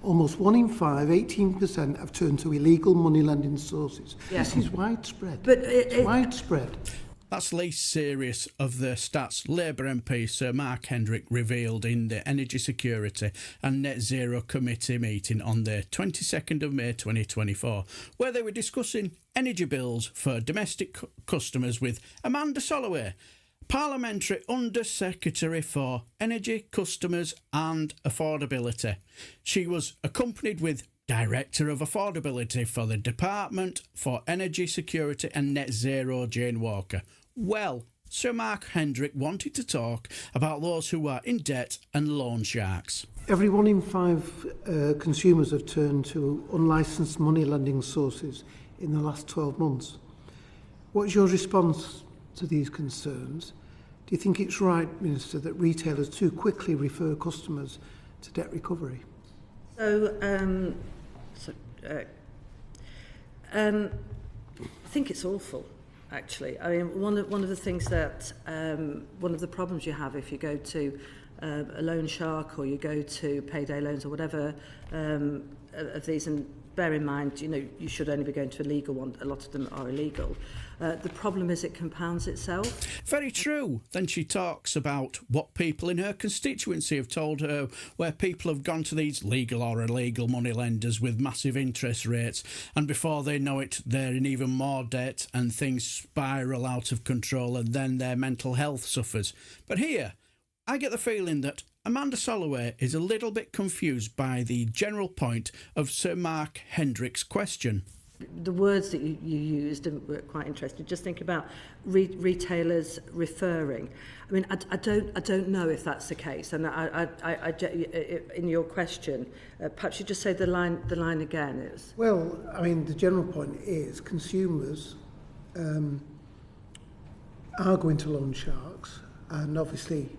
almost 1 in 5, 18%, have turned to illegal money lending sources. Yeah. This is widespread. But it's widespread. That's least serious of the stats Labour MP Sir Mark Hendrick revealed in the Energy Security and Net Zero Committee meeting on the 22nd of May 2024, where they were discussing energy bills for domestic customers with Amanda Solloway, Parliamentary Under-Secretary for Energy, Customers and Affordability. She was accompanied with Director of Affordability for the Department for Energy Security and Net Zero, Jane Walker. Well, Sir Mark Hendrick wanted to talk about those who are in debt and loan sharks. Every 1 in 5 consumers have turned to unlicensed money lending sources in the last 12 months. What's your response to these concerns? Do you think it's right, Minister, that retailers too quickly refer customers to debt recovery? I think it's awful, actually. I mean, one of the things that one of the problems you have if you go to a loan shark or you go to payday loans or whatever of these, and bear in mind, you should only be going to a legal one. A lot of them are illegal. The problem is it compounds itself. Very true. Then she talks about what people in her constituency have told her, where people have gone to these legal or illegal money lenders with massive interest rates, and before they know it, they're in even more debt and things spiral out of control, and then their mental health suffers. But here, I get the feeling that Amanda Solloway is a little bit confused by the general point of Sir Mark Hendrick's question. The words that you used were quite interesting. Just think about retailers referring. I mean, I don't know if that's the case. And in your question, perhaps you just say the line again is. Well, I mean, the general point is consumers are going to loan sharks, and obviously,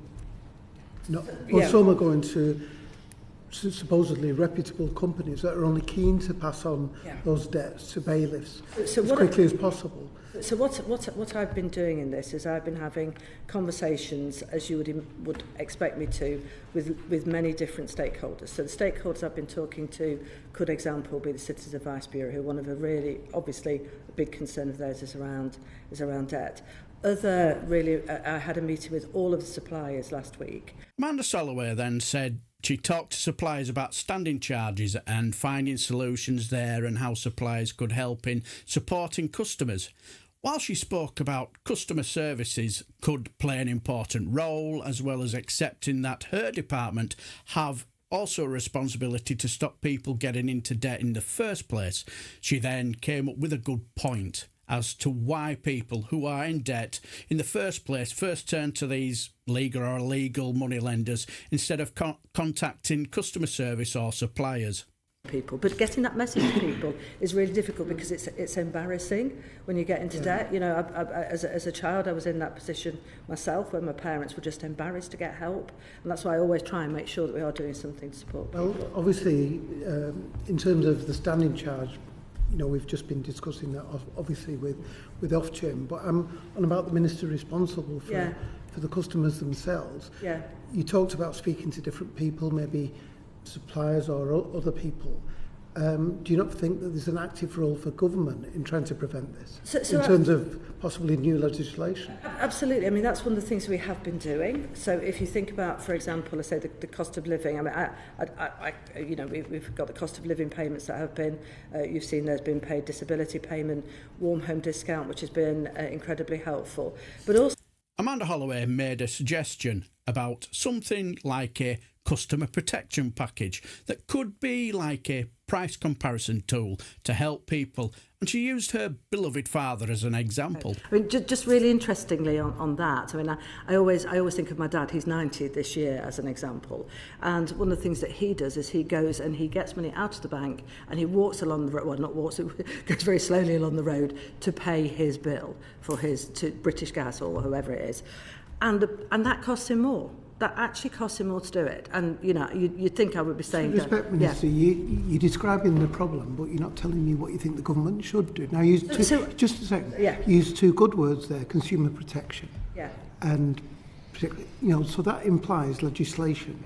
some are going to supposedly reputable companies that are only keen to pass on those debts to bailiffs as quickly as possible. So what I've been doing in this is I've been having conversations, as you would expect me to, with many different stakeholders. So the stakeholders I've been talking to could, example, be the Citizens Advice Bureau, who one of a really, obviously, a big concern of theirs is around debt. I had a meeting with all of the suppliers last week. Amanda Solloway then said she talked to suppliers about standing charges and finding solutions there and how suppliers could help in supporting customers. While she spoke about customer services could play an important role, as well as accepting that her department have also a responsibility to stop people getting into debt in the first place, she then came up with a good point as to why people who are in debt in the first place first turn to these legal or illegal money lenders instead of contacting customer service or suppliers. But getting that message to people is really difficult because it's embarrassing when you get into debt. As a child, I was in that position myself where my parents were just embarrassed to get help, and that's why I always try and make sure that we are doing something to support people. Well, obviously, in terms of the standing charge, we've just been discussing that obviously with Ofgem, but I'm on about the minister responsible for the customers themselves. Yeah. You talked about speaking to different people, maybe suppliers or other people. Do you not think that there's an active role for government in trying to prevent this, in terms of possibly new legislation? Absolutely. I mean, that's one of the things we have been doing. So if you think about, for example, let's say the cost of living. I mean, we've got the cost of living payments that have been. You've seen there's been paid disability payment, warm home discount, which has been incredibly helpful. But also, Amanda Solloway made a suggestion about something like a customer protection package that could be like a price comparison tool to help people, and she used her beloved father as an example. I mean, just really interestingly on that, I mean, I always think of my dad. He's 90 this year as an example, and one of the things that he does is he goes and he gets money out of the bank and he walks along the road, well, not walks, goes very slowly along the road to pay his bill for to British Gas or whoever it is, and that costs him more. That actually costs him more to do it. And, you'd think I would be saying that. Respect, Minister, you're describing the problem, but you're not telling me what you think the government should do. Now, just a second. Yeah. Use two good words there, consumer protection. Yeah. And, particularly, so that implies legislation.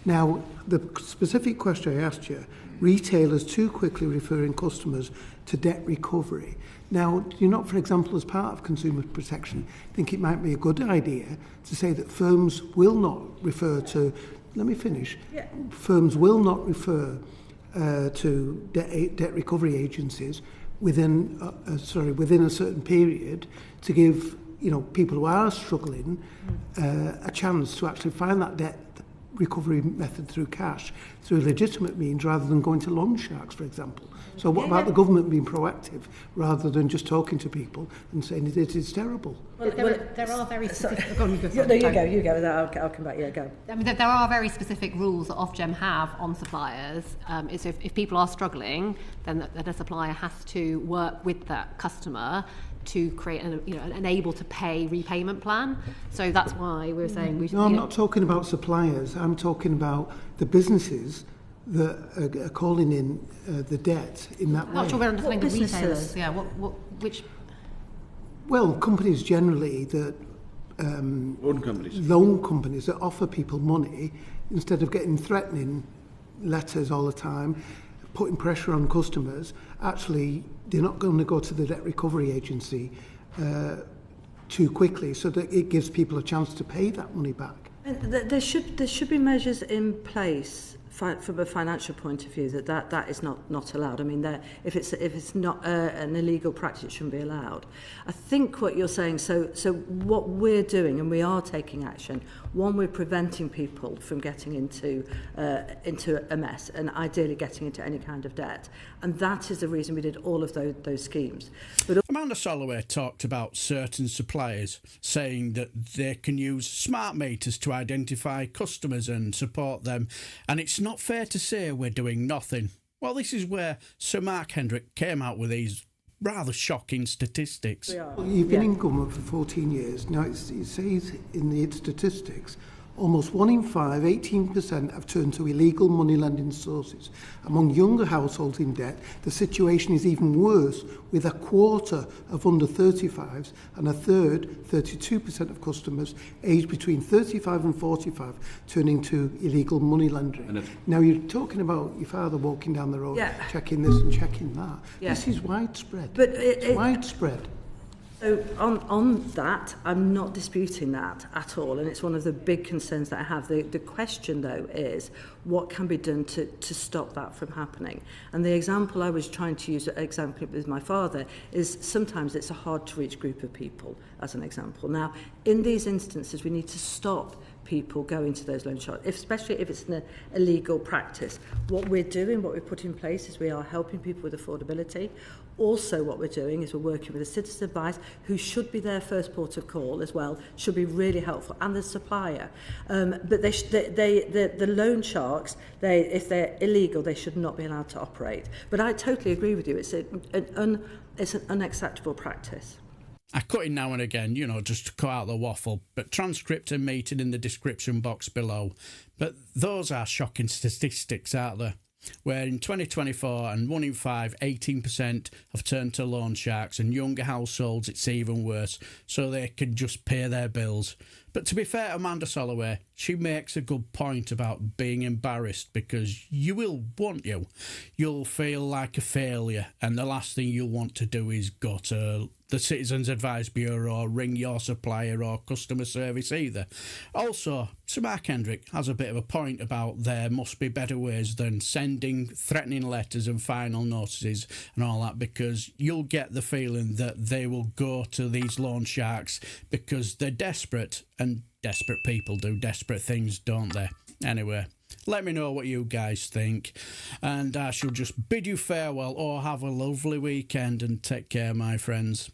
Now, the specific question I asked you, retailers too quickly referring customers to debt recovery. Now, do you not, for example, as part of consumer protection, think it might be a good idea to say that firms will not refer to, let me finish, firms will not refer to debt recovery agencies within a certain period to give people who are struggling a chance to actually find that debt recovery method through cash, through legitimate means, rather than going to loan sharks, for example. So what about the government being proactive rather than just talking to people and saying it is terrible? Well, there are very specific... No, you go. I'll come back. Yeah, go. I mean, there are very specific rules that Ofgem have on suppliers. So if people are struggling, then the supplier has to work with that customer to create an able to pay repayment plan. So that's why we're saying we should... No, I'm not talking about suppliers. I'm talking about the businesses that are calling in the debt in that way. I'm not sure we're understanding the retailers. Yeah, which... Well, companies generally that... loan companies that offer people money instead of getting threatening letters all the time, putting pressure on customers. Actually, they're not going to go to the debt recovery agency too quickly, so that it gives people a chance to pay that money back. And there should be measures in place from a financial point of view that is not allowed. I mean, if it's not an illegal practice, it shouldn't be allowed. I think what you're saying. So what we're doing, and we are taking action. One, we're preventing people from getting into a mess, and ideally getting into any kind of debt. And that is the reason we did all of those schemes. But Amanda Solloway talked about certain suppliers saying that they can use smart meters to identify customers and support them, and it's not fair to say we're doing nothing. Well, this is where Sir Mark Hendrick came out with these rather shocking statistics. You've been in government for 14 years. Now, it says in the statistics, almost 1 in 5, 18%, have turned to illegal money lending sources. Among younger households in debt, the situation is even worse, with a quarter of under 35s and a third, 32% of customers aged between 35 and 45, turning to illegal money lending. Now, you're talking about your father walking down the road, checking this and checking that. Yeah. This is widespread. But it's widespread. So on that, I'm not disputing that at all, and it's one of the big concerns that I have. The question, though, is what can be done to stop that from happening? And the example I was trying to use, example with my father, is sometimes it's a hard-to-reach group of people, as an example. Now, in these instances, we need to stop people going to those loan sharks, especially if it's an illegal practice. What we're doing, what we've put in place, is we are helping people with affordability. Also, what we're doing is we're working with the citizen advice, who should be their first port of call as well, should be really helpful, and the supplier. But the loan sharks, if they're illegal, they should not be allowed to operate. But I totally agree with you. It's an unacceptable practice. I cut in now and again, just to cut out the waffle, but transcript and meeting in the description box below. But those are shocking statistics, aren't they? Where in 2024, and 1 in 5, 18% have turned to loan sharks, and younger households it's even worse, so they can just pay their bills. But to be fair to Amanda Solloway, she makes a good point about being embarrassed, because you will, won't you? You'll feel like a failure, and the last thing you'll want to do is go to the Citizens Advice Bureau or ring your supplier or customer service either. Also, Sir Mark Hendrick has a bit of a point about there must be better ways than sending threatening letters and final notices and all that, because you'll get the feeling that they will go to these loan sharks because they're desperate, and desperate people do desperate things, don't they? Anyway, let me know what you guys think, and I shall just bid you farewell. Or have a lovely weekend and take care, my friends.